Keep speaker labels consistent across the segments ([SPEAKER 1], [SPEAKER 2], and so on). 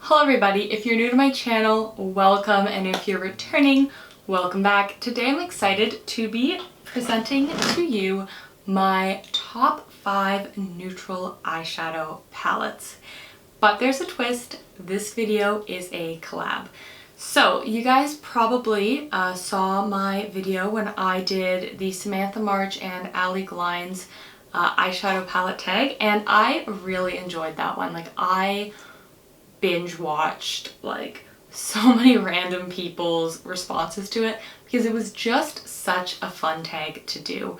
[SPEAKER 1] Hello everybody, if you're new to my channel, welcome, and if you're returning, welcome back. Today I'm excited to be presenting to you my top 5 neutral eyeshadow palettes. But there's a twist, this video is a collab. So you guys probably saw my video when I did the Samantha March and Ali Glein's eyeshadow palette tag, and I really enjoyed that one. Like, I binge watched like so many random people's responses to it because it was just such a fun tag to do.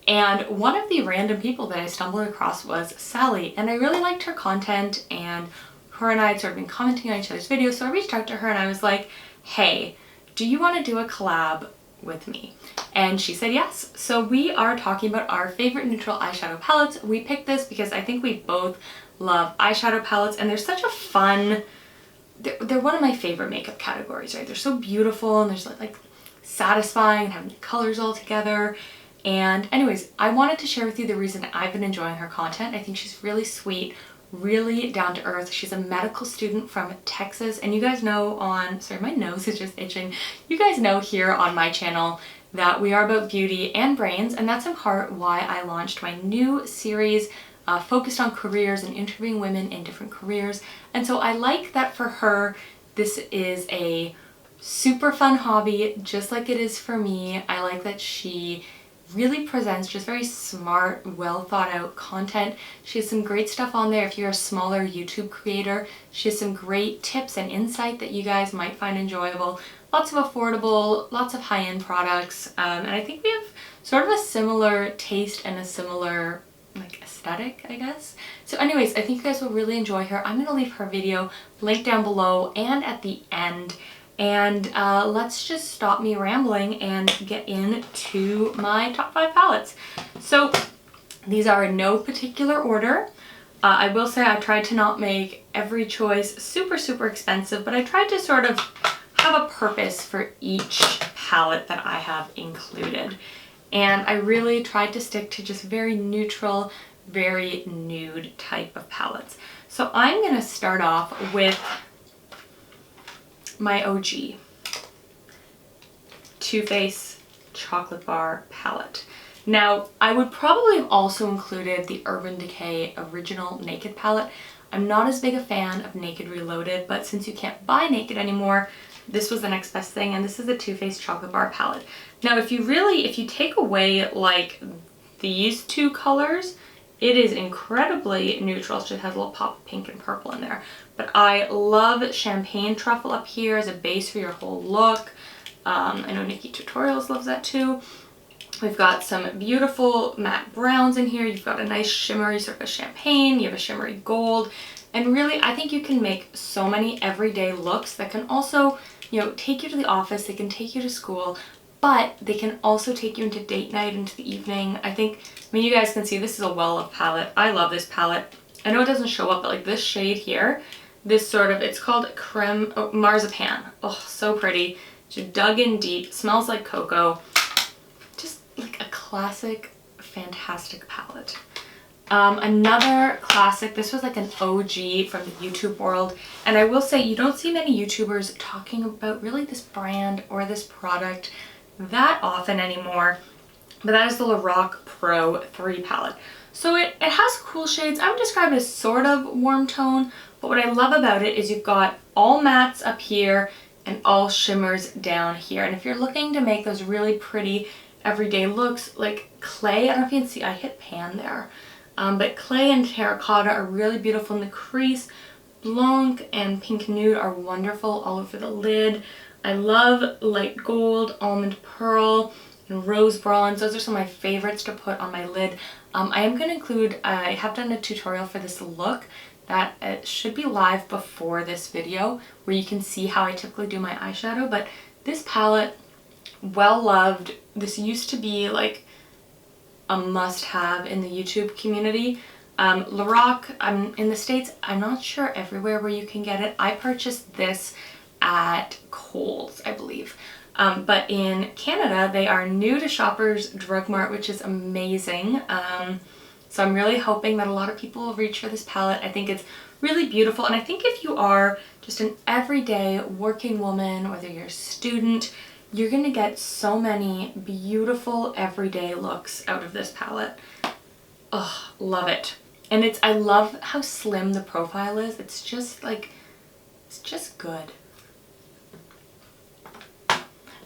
[SPEAKER 1] And one of the random people that I stumbled across was Sally, and I really liked her content, and her and I had sort of been commenting on each other's videos, so I reached out to her and I was like, hey, do you want to do a collab with me? And she said yes. So we are talking about our favorite neutral eyeshadow palettes. We picked this because I think we both love eyeshadow palettes, and they're such a fun, they're one of my favorite makeup categories, right? They're so beautiful and there's like satisfying and having the colors all together. And anyways, I wanted to share with you the reason I've been enjoying her content. I think she's really sweet, really down to earth. She's a medical student from Texas, and you guys know sorry, my nose is just itching. You guys know here on my channel that we are about beauty and brains, and that's in part why I launched my new series focused on careers and interviewing women in different careers. And so I like that for her, this is a super fun hobby, just like it is for me. I like that she really presents just very smart, well thought out content. She has some great stuff on there if you're a smaller YouTube creator. She has some great tips and insight that you guys might find enjoyable. Lots of affordable, lots of high-end products, and I think we have sort of a similar taste and a similar like aesthetic, I guess. So anyways, I think you guys will really enjoy her. I'm gonna leave her video linked down below and at the end. And let's just stop me rambling and get into my top 5 palettes. So these are in no particular order. I will say I tried to not make every choice super expensive, but I tried to sort of have a purpose for each palette that I have included. And I really tried to stick to just very neutral, very nude type of palettes. So I'm gonna start off with my OG Too Faced Chocolate Bar palette. Now, I would probably have also included the Urban Decay Original Naked palette. I'm not as big a fan of Naked Reloaded, but since you can't buy Naked anymore, this was the next best thing, and this is the Too Faced Chocolate Bar palette. Now, if you take away like these two colors, it is incredibly neutral. It just has a little pop of pink and purple in there. But I love Champagne Truffle up here as a base for your whole look. I know Nikki Tutorials loves that too. We've got some beautiful matte browns in here. You've got a nice shimmery sort of champagne. You have a shimmery gold. And really, I think you can make so many everyday looks that can also, you know, take you to the office. They can take you to school, but they can also take you into date night, into the evening. I mean, you guys can see this is a well-loved palette. I love this palette. I know it doesn't show up, but like this shade here, this sort of, it's called Creme Marzipan. Oh, so pretty. Just dug in deep, smells like cocoa. Just like a classic, fantastic palette. Another classic, this was like an OG from the YouTube world, and I will say you don't see many YouTubers talking about really this brand or this product that often anymore, but that is the Lorac Pro 3 palette. So it has cool shades. I would describe it as sort of warm tone, but what I love about it is you've got all mattes up here and all shimmers down here. And if you're looking to make those really pretty everyday looks, like clay, I don't know if you can see, I hit pan there. But clay and terracotta are really beautiful in the crease. Blanc and pink nude are wonderful all over the lid. I love light gold, almond pearl, and rose bronze. Those are some of my favorites to put on my lid. I am going to include, I have done a tutorial for this look that should be live before this video, where you can see how I typically do my eyeshadow. But this palette, well loved. This used to be like a must-have in the YouTube community. Lorac, in the States, I'm not sure everywhere where you can get it. I purchased this at Kohl's, I believe. But in Canada, they are new to Shoppers Drug Mart, which is amazing. So I'm really hoping that a lot of people will reach for this palette. I think it's really beautiful, and I think if you are just an everyday working woman, whether you're a student, you're gonna get so many beautiful everyday looks out of this palette. Oh, love it. And I love how slim the profile is. It's just like, it's just good.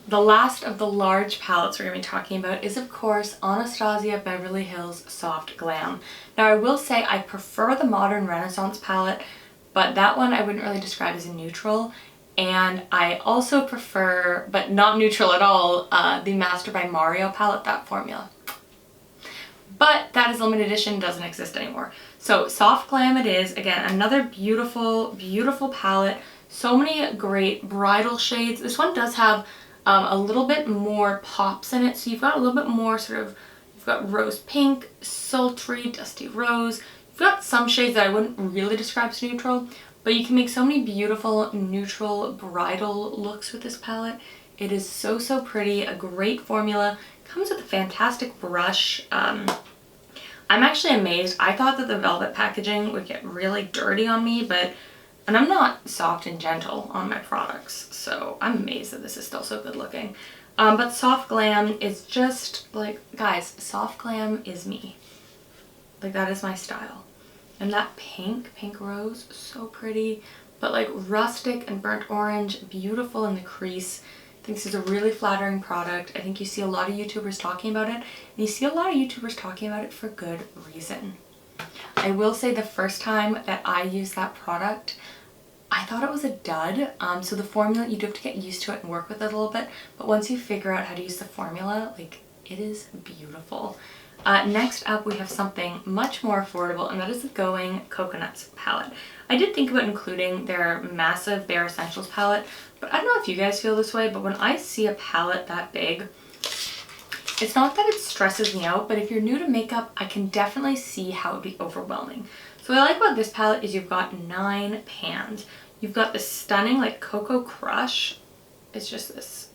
[SPEAKER 1] The last of the large palettes we're going to be talking about is, of course, Anastasia Beverly Hills Soft Glam. Now, I will say I prefer the Modern Renaissance palette, but that one I wouldn't really describe as a neutral. And I also prefer, but not neutral at all, the Master by Mario palette, that formula. But that is limited edition, doesn't exist anymore. So Soft Glam it is. Again, another beautiful, beautiful palette. So many great bridal shades. This one does have a little bit more pops in it, so you've got a little bit more sort of, you've got rose pink, sultry, dusty rose. You've got some shades that I wouldn't really describe as neutral, but you can make so many beautiful neutral bridal looks with this palette. It is so, so pretty, a great formula. Comes with a fantastic brush. I'm actually amazed. I thought that the velvet packaging would get really dirty on me, and I'm not soft and gentle on my products, so I'm amazed that this is still so good looking. But Soft Glam is just like, guys, Soft Glam is me. Like, that is my style. And that pink rose, so pretty, but like rustic and burnt orange, beautiful in the crease. I think this is a really flattering product. I think you see a lot of YouTubers talking about it, and you see a lot of YouTubers talking about it for good reason. I will say the first time that I used that product, I thought it was a dud. So the formula, you do have to get used to it and work with it a little bit, but once you figure out how to use the formula, like, it is beautiful. Next up, we have something much more affordable, and that is the Going Coconuts palette. I did think about including their massive Bare Essentials palette, but I don't know if you guys feel this way, but when I see a palette that big, it's not that it stresses me out, but if you're new to makeup, I can definitely see how it would be overwhelming. So what I like about this palette is you've got 9 pans. You've got this stunning, like, Cocoa Crush. It's just this,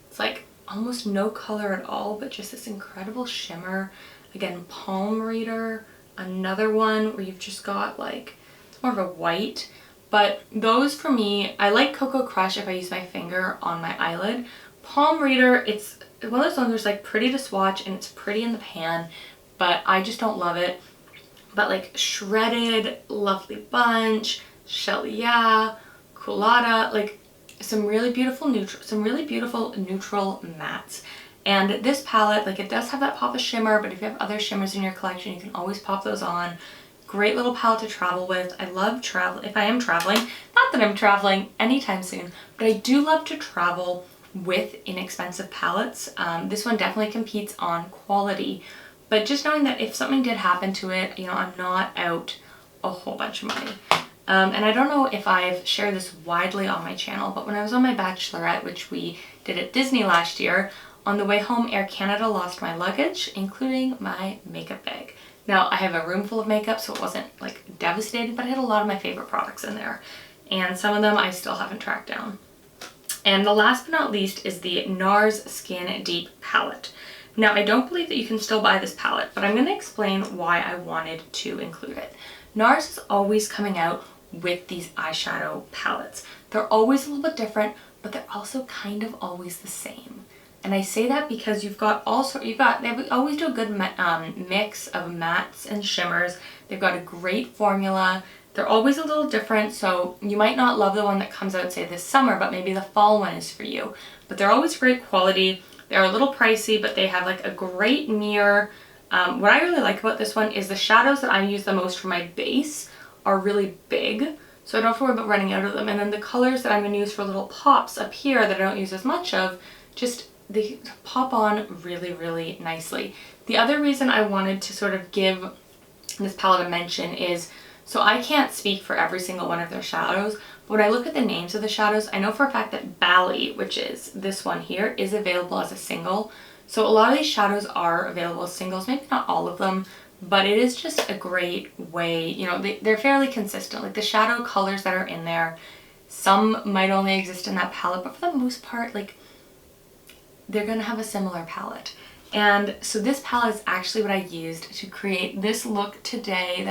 [SPEAKER 1] it's like almost no color at all, but just this incredible shimmer. Again, Palm Reader, another one where you've just got like, it's more of a white, but those for me, I like Cocoa Crush if I use my finger on my eyelid. Palm Reader, it's one of those ones that's like pretty to swatch and it's pretty in the pan, but I just don't love it. But like Shredded, Lovely Bunch, Shelly Yeah, Colada, like some really beautiful neutral mattes. And this palette, like, it does have that pop of shimmer, but if you have other shimmers in your collection, you can always pop those on. Great little palette to travel with. I love travel if I am traveling. Not that I'm traveling anytime soon, but I do love to travel with inexpensive palettes. This one definitely competes on quality, but just knowing that if something did happen to it, you know, I'm not out a whole bunch of money. And I don't know if I've shared this widely on my channel, but when I was on my bachelorette, which we did at Disney last year, on the way home, Air Canada lost my luggage, including my makeup bag. Now, I have a room full of makeup, so it wasn't like devastated, but I had a lot of my favorite products in there. And some of them I still haven't tracked down. And the last but not least is the NARS Skin Deep palette. Now, I don't believe that you can still buy this palette, but I'm going to explain why I wanted to include it. NARS is always coming out with these eyeshadow palettes. They're always a little bit different, but they're also kind of always the same. And I say that because they always do a good mix of mattes and shimmers. They've got a great formula. They're always a little different, so you might not love the one that comes out, say, this summer, but maybe the fall one is for you. But they're always great quality. They're a little pricey, but they have like a great mirror. What I really like about this one is the shadows that I use the most for my base are really big, so I don't have to worry about running out of them. And then the colors that I'm going to use for little pops up here that I don't use as much of, just they pop on really, really nicely. The other reason I wanted to sort of give this palette a mention is, so I can't speak for every single one of their shadows, but when I look at the names of the shadows, I know for a fact that Bali, which is this one here, is available as a single. So a lot of these shadows are available as singles, maybe not all of them, but it is just a great way, you know, they're fairly consistent. Like the shadow colors that are in there, some might only exist in that palette, but for the most part, like, they're gonna have a similar palette. And so this palette is actually what I used to create this look today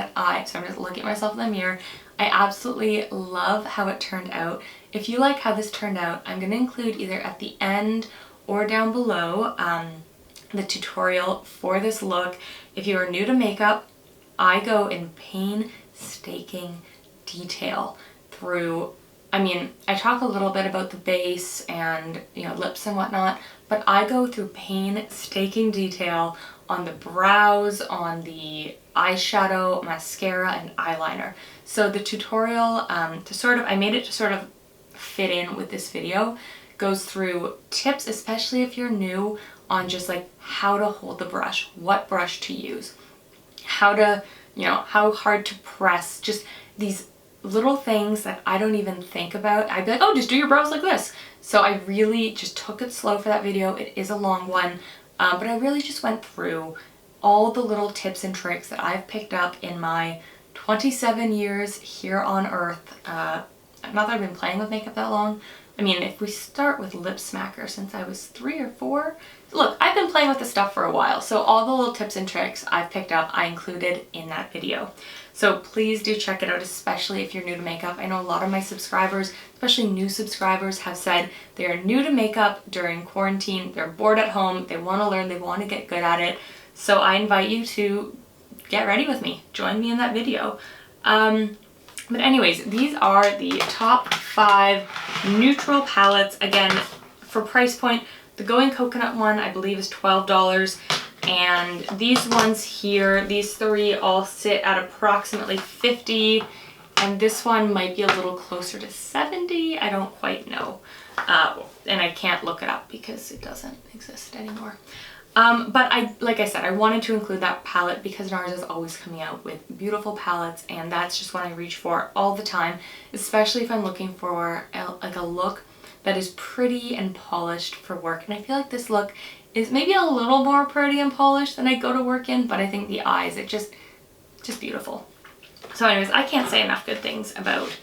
[SPEAKER 1] so I'm just looking at myself in the mirror. I absolutely love how it turned out. If you like how this turned out, I'm going to include either at the end or down below the tutorial for this look. If you are new to makeup, I go in painstaking detail through, I mean, I talk a little bit about the base and, you know, lips and whatnot, but I go through painstaking detail on the brows, on the eyeshadow, mascara, and eyeliner. So the tutorial, I made it to sort of fit in with this video, goes through tips, especially if you're new, on just like how to hold the brush, what brush to use, how to, you know, how hard to press, just these little things that I don't even think about. I'd be like, oh, just do your brows like this. So I really just took it slow for that video. It is a long one, but I really just went through all the little tips and tricks that I've picked up in my 27 years here on Earth. Not that I've been playing with makeup that long. I mean, if we start with Lip Smacker since I was 3 or 4, look, I've been playing with this stuff for a while, so all the little tips and tricks I've picked up, I included in that video. So please do check it out, especially if you're new to makeup. I know a lot of my subscribers, especially new subscribers, have said they are new to makeup during quarantine, they're bored at home, they want to learn, they want to get good at it. So I invite you to get ready with me, join me in that video. But anyways, these are the top 5 neutral palettes. Again, for price point, the Going Coconut one I believe is $12, and these ones here, these 3 all sit at approximately $50, and this one might be a little closer to $70. I don't quite know, and I can't look it up because it doesn't exist anymore. But like I said, I wanted to include that palette because NARS is always coming out with beautiful palettes, and that's just what I reach for all the time, especially if I'm looking for like a look that is pretty and polished for work. And I feel like this look is maybe a little more pretty and polished than I go to work in, but I think the eyes, it just beautiful. So anyways, I can't say enough good things about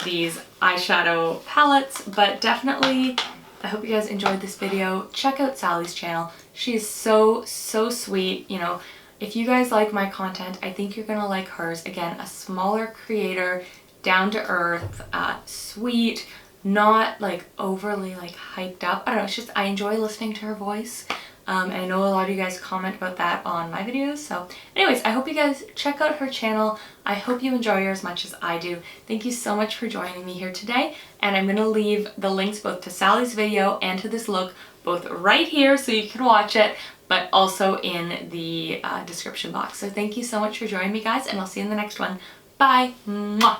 [SPEAKER 1] these eyeshadow palettes, but definitely I hope you guys enjoyed this video. Check out Sally's channel. She is so sweet. You know, if you guys like my content, I think you're gonna like hers. Again, a smaller creator, down to earth, sweet, not like overly like hyped up. I don't know, it's just I enjoy listening to her voice. And I know a lot of you guys comment about that on my videos. So anyways, I hope you guys check out her channel. I hope you enjoy her as much as I do. Thank you so much for joining me here today. And I'm going to leave the links both to Sally's video and to this look both right here so you can watch it, but also in the description box. So thank you so much for joining me, guys, and I'll see you in the next one. Bye! Mwah!